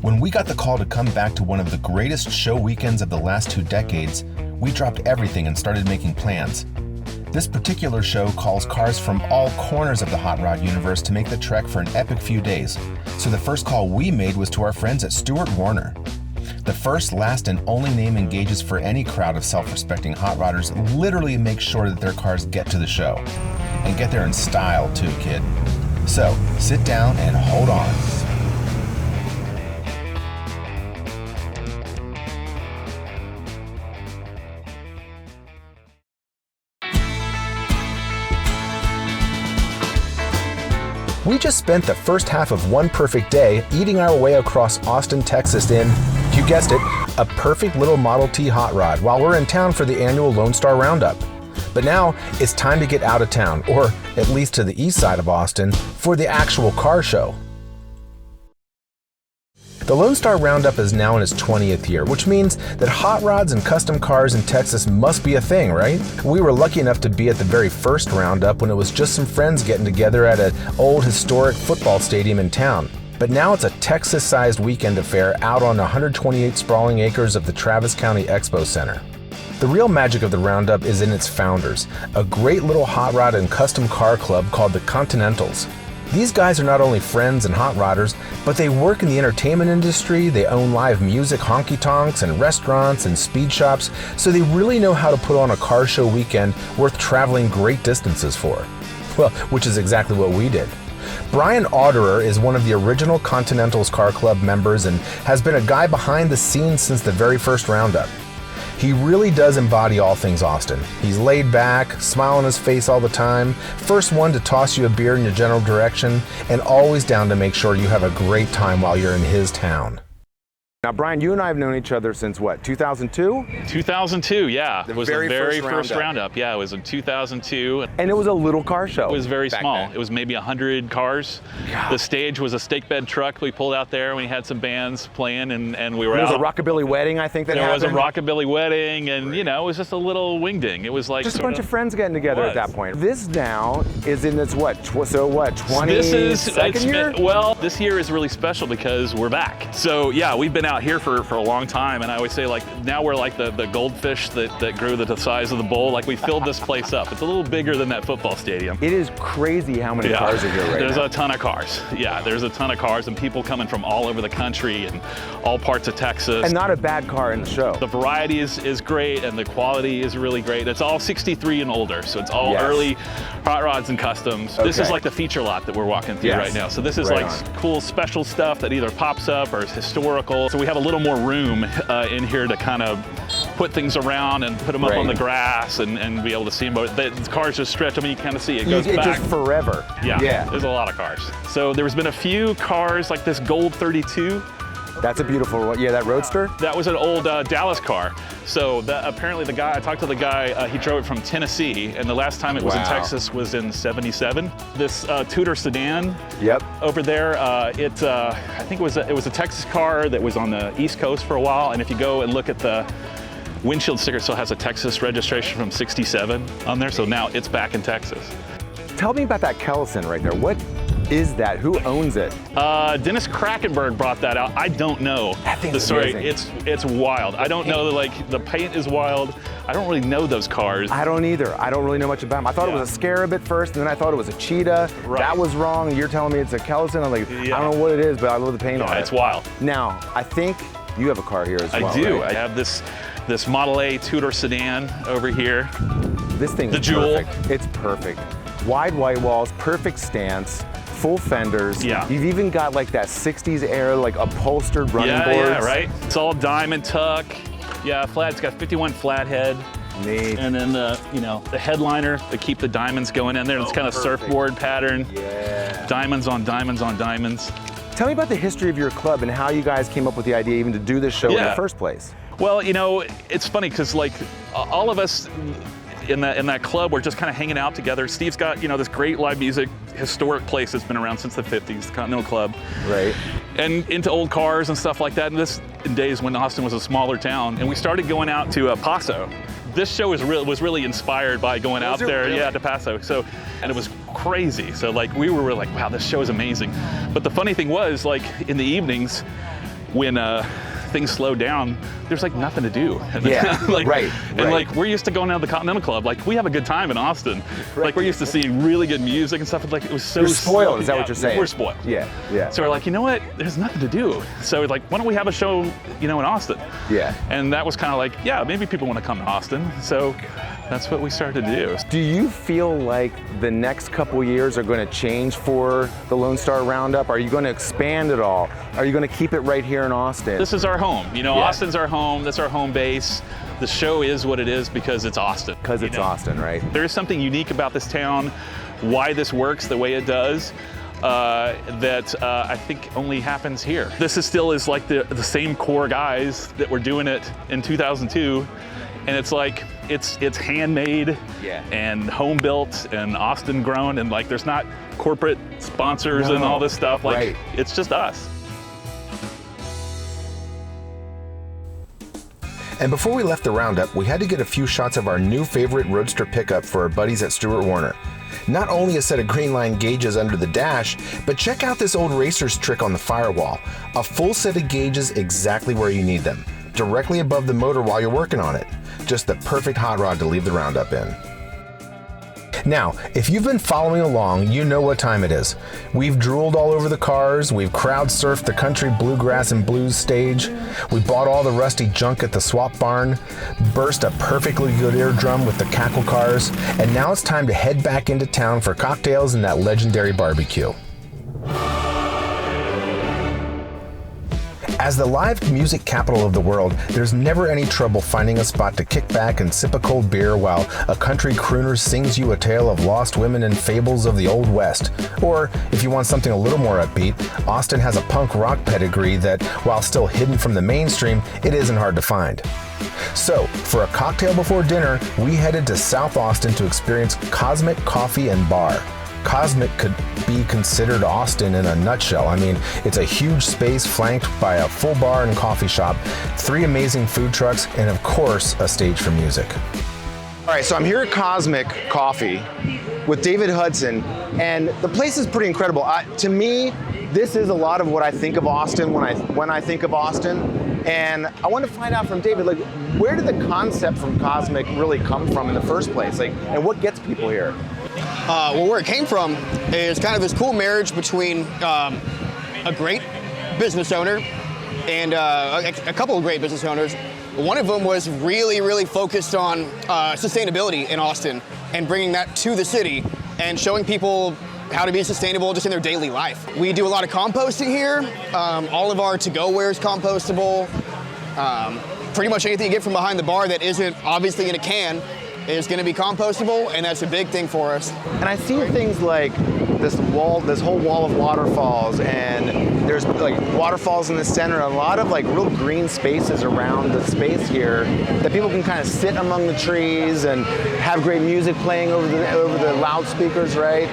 When we got the call to come back to one of the greatest show weekends of the last 2 decades, we dropped everything and started making plans. This particular show calls cars from all corners of the hot rod universe to make the trek for an epic few days. So the first call we made was to our friends at Stewart Warner. The first, last, and only name engages for any crowd of self-respecting hot rodders literally makes sure that their cars get to the show. And get there in style too, kid. So, sit down and hold on. We just spent the first half of one perfect day eating our way across Austin, Texas in, you guessed it, a perfect little Model T hot rod while we're in town for the annual Lonestar Roundup. But now it's time to get out of town, or at least to the east side of Austin, for the actual car show. The Lonestar Roundup is now in its 20th year, which means that hot rods and custom cars in Texas must be a thing, right? We were lucky enough to be at the very first roundup when it was just some friends getting together at an old historic football stadium in town. But now it's a Texas-sized weekend affair out on 128 sprawling acres of the Travis County Expo Center. The real magic of the Roundup is in its founders, a great little hot rod and custom car club called the Continentals. These guys are not only friends and hot rodders, but they work in the entertainment industry, they own live music honky-tonks and restaurants and speed shops, so they really know how to put on a car show weekend worth traveling great distances for. Well, which is exactly what we did. Brian Auderer is one of the original Continentals Car Club members and has been a guy behind the scenes since the very first roundup. He really does embody all things Austin. He's laid back, smile on his face all the time, first one to toss you a beer in your general direction, and always down to make sure you have a great time while you're in his town. Now, Brian, you and I have known each other since what, 2002? 2002, yeah. The It was very the very first first roundup. Yeah, it was in 2002. And it was a little car show. It was very back small. then. It was maybe 100 cars. Yeah. The stage was a stake bed truck we pulled out there. We had some bands playing, and we were There was out. a rockabilly wedding, I think, that There was happened. a rockabilly wedding, and you know, it was just a little wingding. It was like Just a sort bunch of friends getting together at that point. This now is in its what, 22nd year? Well, this year is really special because we're back. So yeah, we've been out here for a long time, and I always say, like, now we're like the goldfish that grew to the size of the bowl. Like, we filled this place up. It's a little bigger than that football stadium. It is crazy how many cars are here right There's now. a ton of cars. Yeah, there's a ton of cars and people coming from all over the country and all parts of Texas. And not a bad car in the show. The variety is great and the quality is really great. It's all 63 and older, so it's all early hot rods and customs. This is like the feature lot that we're walking through right now. So this is like cool special stuff that either pops up or is historical. So we have a little more room in here to kind of put things around and put them up on the grass and be able to see them. But the cars just stretch. I mean, you kind of see it goes back. It's just forever. Yeah, there's a lot of cars. So there's been a few cars like this gold 32. That's a beautiful one. Yeah, that Roadster? That was an old Dallas car. So apparently the guy, I talked to the guy, he drove it from Tennessee, and the last time it was in Texas was in '77. This Tudor sedan over there, I think it was a Texas car that was on the East Coast for a while, and if you go and look at the windshield sticker, it still has a Texas registration from '67 on there, so now it's back in Texas. Tell me about that Kellison right there. What is that? Who owns it? Dennis Krakenberg brought that out. I don't know the story. It's wild. I don't know, like, the paint is wild. I don't really know those cars. I don't either. I don't really know much about them. I thought it was a Scarab at first, and then I thought it was a Cheetah. That was wrong, and you're telling me it's a Kellison. I'm like, I don't know what it is, but I love the paint on it. It's wild. Now, I think you have a car here as well. I do. Right? I have this Model A Tudor sedan over here. This thing is perfect. It's perfect. Wide white walls, perfect stance, full fenders. Yeah. You've even got like that 60s era, like upholstered running boards. Yeah, right. It's all diamond tuck. Yeah, flat. It's got 51 flathead. Neat. And then the headliner to keep the diamonds going in there. It's kind of surfboard pattern. Yeah. Diamonds on diamonds on diamonds. Tell me about the history of your club and how you guys came up with the idea even to do this show in the first place. Well, you know, it's funny because like all of us in that club, we're just kind of hanging out together. Steve's got, you know, this great live music, historic place that's been around since the 50s, the Continental Club. Right. And into old cars and stuff like that. And this in days when Austin was a smaller town. And we started going out to Paso. This show was really inspired by going out there, to Paso. So, and it was crazy. So like we were like, wow, this show is amazing. But the funny thing was, like in the evenings, when things slow down, there's like nothing to do. Yeah, right. And like we're used to going out to the Continental Club. Like we have a good time in Austin. Right. Like we're used to seeing really good music and stuff. Like it was so You're spoiled. Is that what you're saying? We're spoiled. Yeah, yeah. So we're like, you know what? There's nothing to do. So we're like, why don't we have a show, in Austin? Yeah. And that was kind of like, yeah, maybe people want to come to Austin. So that's what we started to do. Do you feel like the next couple years are going to change for the Lonestar Roundup? Are you going to expand at all? Are you going to keep it right here in Austin? This is our home. Austin's our home. That's our home base. The show is what it is because it's Austin. Because it's Austin, right? There is something unique about this town, why this works the way it does, that I think only happens here. This is still like the same core guys that were doing it in 2002. And it's like, it's handmade and home built and Austin grown, and like there's not corporate sponsors and all this stuff. Like it's just us. And before we left the Roundup, we had to get a few shots of our new favorite roadster pickup for our buddies at Stewart Warner. Not only a set of green line gauges under the dash, but check out this old racer's trick on the firewall. A full set of gauges exactly where you need them, directly above the motor while you're working on it. Just the perfect hot rod to leave the Roundup in. Now, if you've been following along, you know what time it is. We've drooled all over the cars, we've crowd surfed the country bluegrass and blues stage, we bought all the rusty junk at the swap barn, burst a perfectly good eardrum with the cackle cars, and now it's time to head back into town for cocktails and that legendary barbecue. As the live music capital of the world, there's never any trouble finding a spot to kick back and sip a cold beer while a country crooner sings you a tale of lost women and fables of the Old West. Or, if you want something a little more upbeat, Austin has a punk rock pedigree that, while still hidden from the mainstream, it isn't hard to find. So, for a cocktail before dinner, we headed to South Austin to experience Cosmic Coffee and Bar. Cosmic could be considered Austin in a nutshell. I mean, it's a huge space flanked by a full bar and coffee shop, 3 amazing food trucks, and of course, a stage for music. All right, so I'm here at Cosmic Coffee with David Hudson, and the place is pretty incredible. To me, this is a lot of what I think of Austin when I think of Austin. And I want to find out from David, like, where did the concept from Cosmic really come from in the first place? Like, and what gets people here? Well, where it came from is kind of this cool marriage between a great business owner and a couple of great business owners. One of them was really focused on sustainability in Austin and bringing that to the city and showing people how to be sustainable just in their daily life. We do a lot of composting here. All of our to-go ware is compostable. Pretty much anything you get from behind the bar that isn't obviously in a can is going to be compostable, and that's a big thing for us. And I see things like this whole wall of waterfalls, and there's like waterfalls in the center, a lot of like real green spaces around the space here that people can kind of sit among the trees and have great music playing over the loudspeakers, right?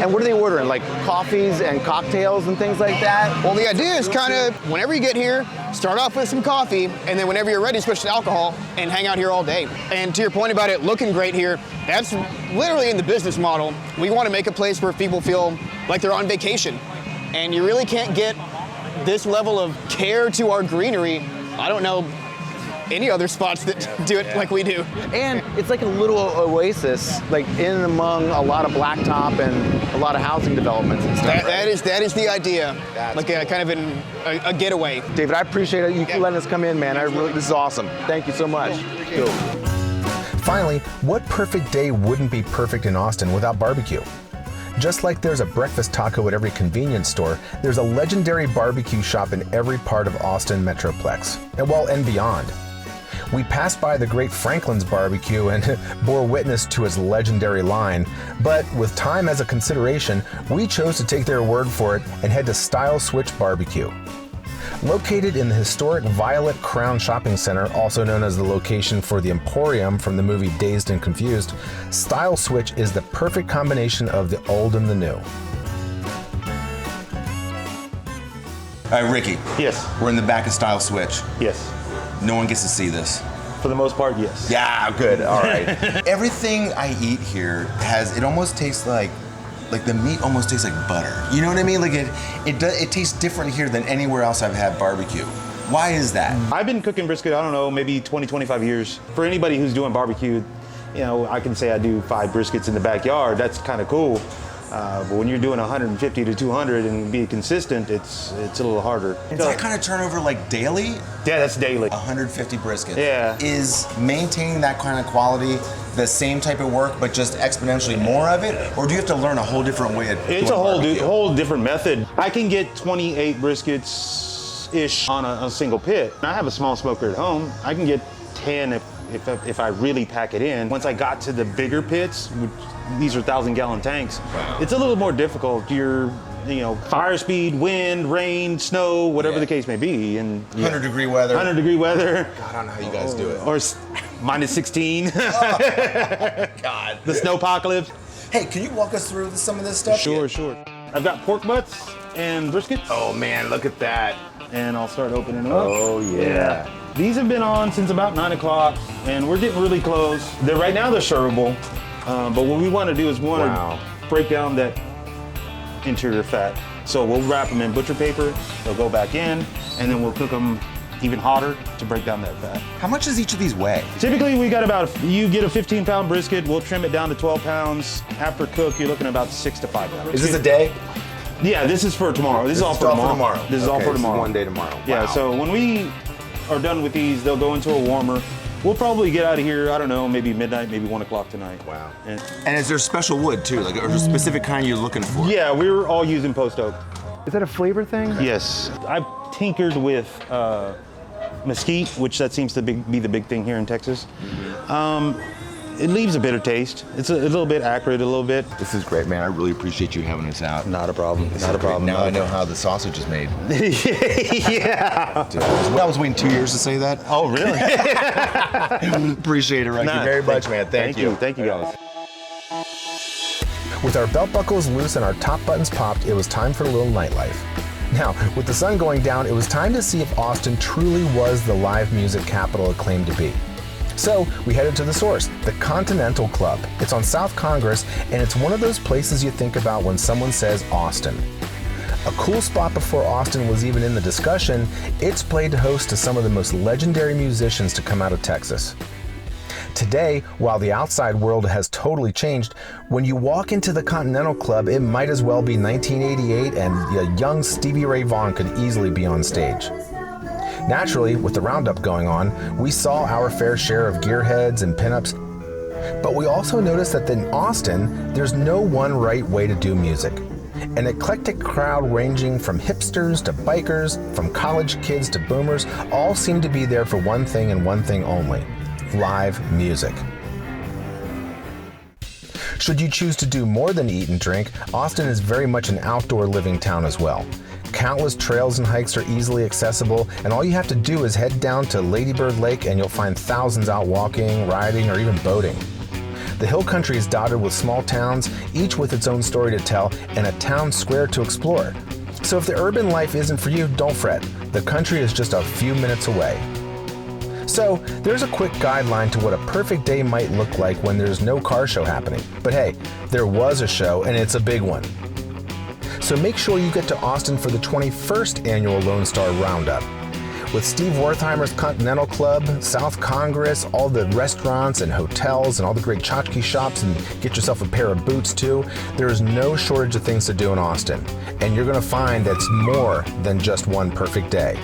And what are they ordering? Like coffees and cocktails and things like that? Well, the idea is kind of whenever you get here, start off with some coffee, and then whenever you're ready, switch to alcohol and hang out here all day. And to your point about it looking great here, that's literally in the business model. We want to make a place where people feel like they're on vacation. And you really can't get this level of care to our greenery, I don't know any other spots that do it like we do. And it's like a little oasis, like in and among a lot of blacktop and a lot of housing developments and stuff. That is the idea. That's like a kind of a getaway. David, I appreciate it. You letting us come in, man. This is awesome. Thank you so much. Cool. Finally, what perfect day wouldn't be perfect in Austin without barbecue? Just like there's a breakfast taco at every convenience store, there's a legendary barbecue shop in every part of Austin Metroplex, and beyond. We passed by the great Franklin's Barbecue and bore witness to its legendary line, but with time as a consideration, we chose to take their word for it and head to Style Switch Barbecue. Located in the historic Violet Crown Shopping Center, also known as the location for the Emporium from the movie Dazed and Confused, Style Switch is the perfect combination of the old and the new. All right, Ricky. Yes. We're in the back of Style Switch. Yes. No one gets to see this. For the most part, yes. Yeah, good. All right. Everything I eat here it almost tastes like the meat almost tastes like butter. You know what I mean? Like it tastes different here than anywhere else I've had barbecue. Why is that? I've been cooking brisket, I don't know, maybe 20, 25 years. For anybody who's doing barbecue, you know, I can say I do 5 briskets in the backyard. That's kind of cool. But when you're doing 150 to 200 and be consistent, it's a little harder. Does that kind of turnover like daily? Yeah, that's daily. 150 briskets. Yeah. Is maintaining that kind of quality the same type of work, but just exponentially more of it? Or do you have to learn a whole different way of It's doing a barbecue? whole different method. I can get 28 briskets-ish on a single pit. I have a small smoker at home. I can get 10 if I really pack it in. Once I got to the bigger pits, these are 1,000-gallon tanks, wow. It's a little more difficult. You're, you know, fire speed, wind, rain, snow, whatever the case may be. And 100-degree weather. 100-degree weather. God, I don't know how you guys do it. Or minus 16. God. The snowpocalypse. Hey, can you walk us through some of this stuff? Sure. I've got pork butts and briskets. Oh man, look at that. And I'll start opening them up. Oh yeah. These have been on since about 9 o'clock, and we're getting really close. Right now they're servable, but what we want to do is break down that interior fat. So we'll wrap them in butcher paper, they'll go back in, and then we'll cook them even hotter to break down that fat. How much does each of these weigh? Typically we got you get a 15-pound brisket, we'll trim it down to 12 pounds. After cook, you're looking at about 6 to 5 pounds. Is this a day? Yeah, this is for tomorrow. This is all for tomorrow. This is all for tomorrow. One day tomorrow. Yeah, Wow. so when we are done with these, they'll go into a warmer. We'll probably get out of here, I don't know, maybe midnight, maybe 1 o'clock tonight. Wow. And is there special wood too, like a specific kind you're looking for? Yeah, we're all using post oak. Is that a flavor thing? Yes. I've tinkered with mesquite, which that seems to be the big thing here in Texas. It leaves a bitter taste. It's a little bit acrid, a little bit. This is great, man. I really appreciate you having us out. Not a problem. Not a Great. problem. Now I know how the sausage is made. Yeah. Dude, I was waiting 2 years to say that. Oh, really? Appreciate it, Ricky, very much, man. Thank you. Thank you, guys. With our belt buckles loose and our top buttons popped, it was time for a little nightlife. Now, with the sun going down, it was time to see if Austin truly was the live music capital it claimed to be. So we headed to the source, the Continental Club. It's on South Congress, and it's one of those places you think about when someone says Austin. A cool spot before Austin was even in the discussion, it's played host to some of the most legendary musicians to come out of Texas. Today, while the outside world has totally changed, when you walk into the Continental Club, it might as well be 1988 and a young Stevie Ray Vaughan could easily be on stage. Naturally, with the Roundup going on, we saw our fair share of gearheads and pinups, but we also noticed that in Austin, there's no one right way to do music. An eclectic crowd ranging from hipsters to bikers, from college kids to boomers, all seem to be there for one thing and one thing only: live music. Should you choose to do more than eat and drink, Austin is very much an outdoor living town as well. Countless trails and hikes are easily accessible, and all you have to do is head down to Lady Bird Lake and you'll find thousands out walking, riding, or even boating. The hill country is dotted with small towns, each with its own story to tell, and a town square to explore. So if the urban life isn't for you, don't fret. The country is just a few minutes away. So there's a quick guideline to what a perfect day might look like when there's no car show happening. But hey, there was a show, and it's a big one. So make sure you get to Austin for the 21st annual Lonestar Roundup. With Steve Wertheimer's Continental Club, South Congress, all the restaurants and hotels and all the great tchotchke shops, and get yourself a pair of boots too, there is no shortage of things to do in Austin. And you're gonna find that's more than just one perfect day.